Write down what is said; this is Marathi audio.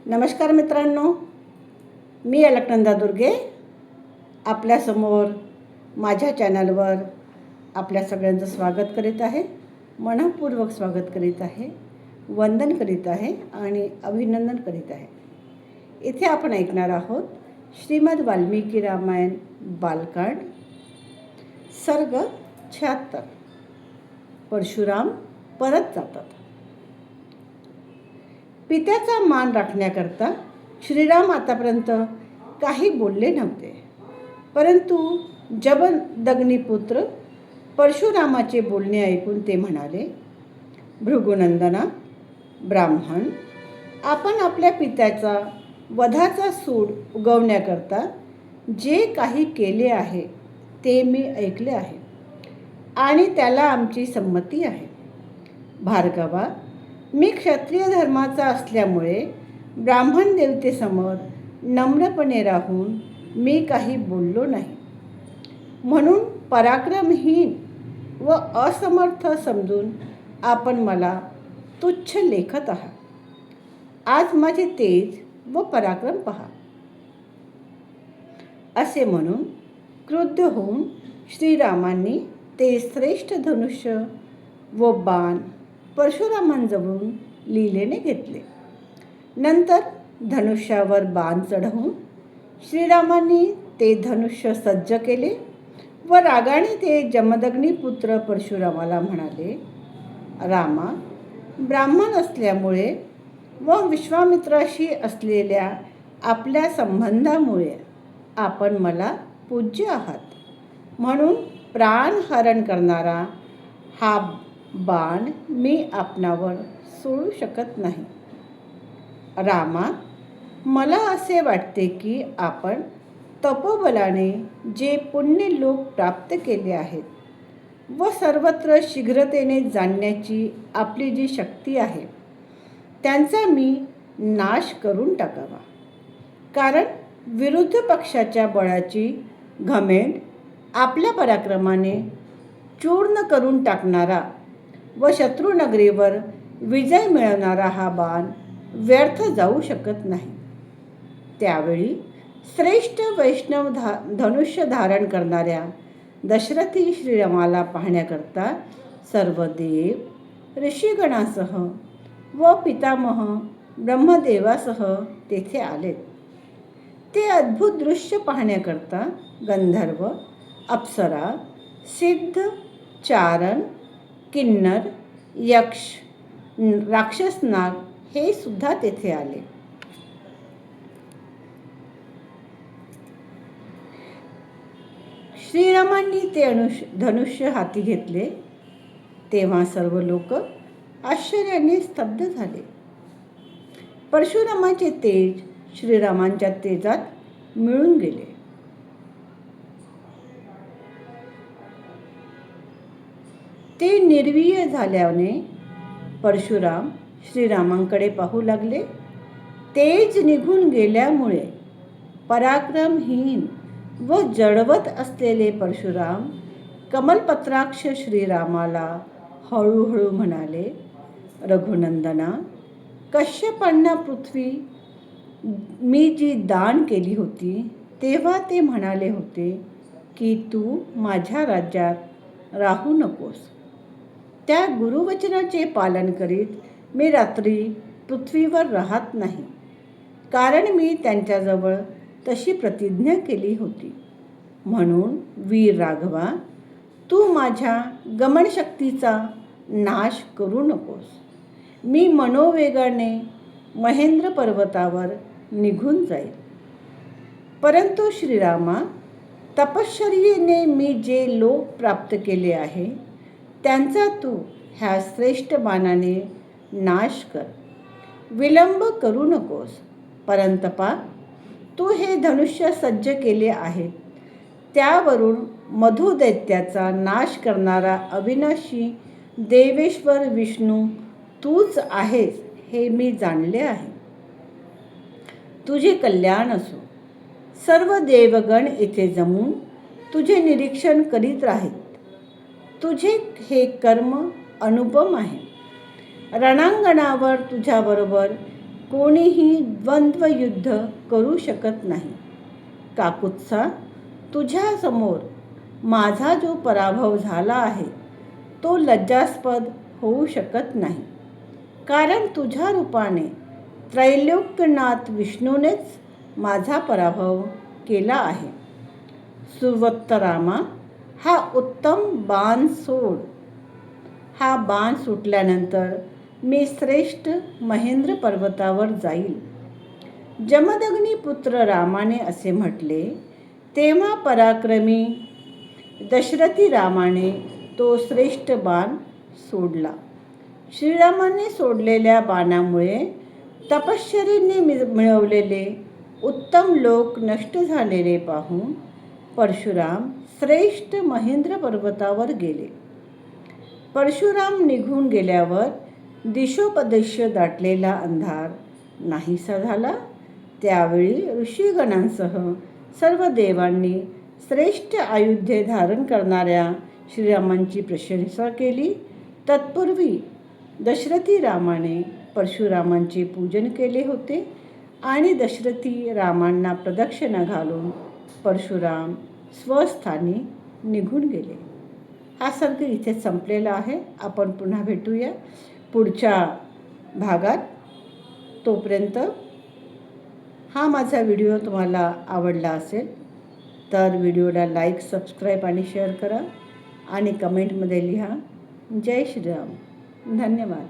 नमस्कार मित्रांनो, मी अलकनंदा दुर्गे आपल्यासमोर माझ्या चॅनलवर आपल्या सगळ्यांचं स्वागत करीत आहे. मनःपूर्वक स्वागत करीत आहे, वंदन करीत आहे आणि अभिनंदन करीत आहे. इथे आपण ऐकणार आहोत श्रीमद वाल्मिकी रामायण बालकांड सर्ग 76. परशुराम परत जातात. पित्याचा मान राखण्याकरता श्रीराम आतापर्यंत काही बोलले नव्हते, परंतु जमदग्नीपुत्र परशुरामाचे बोलणे ऐकून ते म्हणाले, भृगुनंदना ब्राह्मण, आपण आपल्या पित्याचा वधाचा सूड उगवण्याकरता जे काही केले आहे ते मी ऐकले आहे आणि त्याला आमची संमती आहे. भार्गवा, मी क्षत्रिय धर्माचा असल्यामुळे ब्राह्मण देवतेसमोर नम्रपणे राहून मी काही बोललो नाही, म्हणून पराक्रमहीन व असमर्थ समजून आपण मला तुच्छ लेखत आहात. आज माझे तेज व पराक्रम पहा. असे म्हणून क्रुद्ध होऊन श्रीरामांनी ते श्रेष्ठ धनुष्य व बाण परशुरामांजवळून लीलेने घेतले. नंतर धनुष्यावर बाण चढवून श्रीरामांनी ते धनुष्य सज्ज केले व रागाने ते जमदग्नीपुत्र परशुरामाला म्हणाले, रामा, ब्राह्मण असल्यामुळे व विश्वामित्राशी असलेल्या आपल्या संबंधामुळे आपण मला पूज्य आहात, म्हणून प्राणहरण करणारा हा बाण मी आपणावर सोडू शकत नाही. रामा, मला असे वाटते की आपण तपोबलाने जे पुण्य लोक प्राप्त केले आहेत व सर्वत्र शीघ्रतेने जाणण्याची आपली जी शक्ती आहे त्यांचा मी नाश करून टाकावा. कारण विरुद्ध पक्षाच्या बळाची घमेंड आपल्या पराक्रमाने चूर्ण करून टाकणारा व शत्रुनगरीवर विजय मिळवणारा हा बाण व्यर्थ जाऊ शकत नाही. त्यावेळी श्रेष्ठ वैष्णव धनुष्य धारण करणाऱ्या दशरथी श्रीरामाला पाहण्याकरता सर्व देव ऋषीगणासह व पितामह ब्रह्मदेवासह तेथे आलेत. ते अद्भुत दृश्य पाहण्याकरता गंधर्व, अप्सरा, सिद्ध, चारण, किन्नर, यक्ष, राक्षस, नाग हे सुद्धा तेथे आले. श्रीरामांनी ते धनुष्य हाती घेतले तेव्हा सर्व लोक आश्चर्याने स्तब्ध झाले. परशुरामाचे तेज श्रीरामांच्या तेजात मिळून गेले. ते निर्वीय झाल्याने परशुराम श्रीरामांकडे पाहू लागले. तेज निघून गेल्यामुळे पराक्रमहीन व जडवत असलेले परशुराम कमलपत्राक्ष श्रीरामाला हळूहळू म्हणाले, रघुनंदना, कश्यपांना पृथ्वी मी जी दान केली होती तेव्हा ते म्हणाले होते की तू माझ्या राज्यात राहू नकोस. त्या गुरुवचनाचे पालन करीत मी रात्री पृथ्वीवर राहत नाही, कारण मी त्यांच्याजवळ तशी प्रतिज्ञा केली होती. म्हणून वीर राघवा, तू माझ्या गमनशक्तीचा नाश करू नकोस. मी मनोवेगाने महेंद्र पर्वतावर निघून जाईल. परंतु श्रीरामा, तपश्चर्येने मी जे लोक प्राप्त केले आहे त्यांचा तू ह्या श्रेष्ठ बाणाने नाश कर. विलंब करू नकोस. परंतपा, तू हे धनुष्य सज्ज केले आहे त्यावरून मधुदैत्याचा नाश करणारा अविनाशी देवेश्वर विष्णू तूच आहेस हे मी जाणले आहे. तुझे कल्याण असो. सर्व देवगण येथे जमून तुझे निरीक्षण करीत राहीत. तुझे हे कर्म अनुपम आहे. रणांगणावर तुझ्याबरोबर कोणीही द्वंद्वयुद्ध करू शकत नाही. काकुत्सा, तुझ्यासमोर माझा जो पराभव झाला आहे तो लज्जास्पद होऊ शकत नाही, कारण तुझ्या रूपाने त्रैलोक्यनाथ विष्णूनेच माझा पराभव केला आहे. सुवत्तरामा, हा उत्तम बाण सोड. हा बाण सुटल्यानंतर मी श्रेष्ठ महेंद्र पर्वतावर जाईल. जमदग्नी पुत्र रामाने असे म्हटले तेव्हा पराक्रमी दशरथी रामाने तो श्रेष्ठ बाण सोडला. श्रीरामाने सोडलेल्या बाणामुळे तपश्चर्येने मिळवलेले उत्तम लोक नष्ट झालेले पाहून परशुराम श्रेष्ठ महेंद्र पर्वतावर गेले. परशुराम निघून गेल्यावर दिशोपदेश दाटलेला अंधार नाहीसा झाला. त्यावेळी ऋषीगणांसह सर्व देवांनी श्रेष्ठ आयुधे धारण करणाऱ्या श्रीरामांची प्रशंसा केली. तत्पूर्वी दशरथी रामाने परशुरामांचे पूजन केले होते आणि दशरथी रामांना प्रदक्षिणा घालून परशुराम स्वस्थानी निघून गेले. हा सर्ग इथे संपलेला आहे. आपण पुन्हा भेटूया पुढच्या भागात. तोपर्यंत हा माझा व्हिडिओ तुम्हाला आवडला असेल तर व्हिडिओला लाईक, सबस्क्राईब आणि शेअर करा आणि कमेंटमध्ये लिहा. जय श्रीराम. धन्यवाद.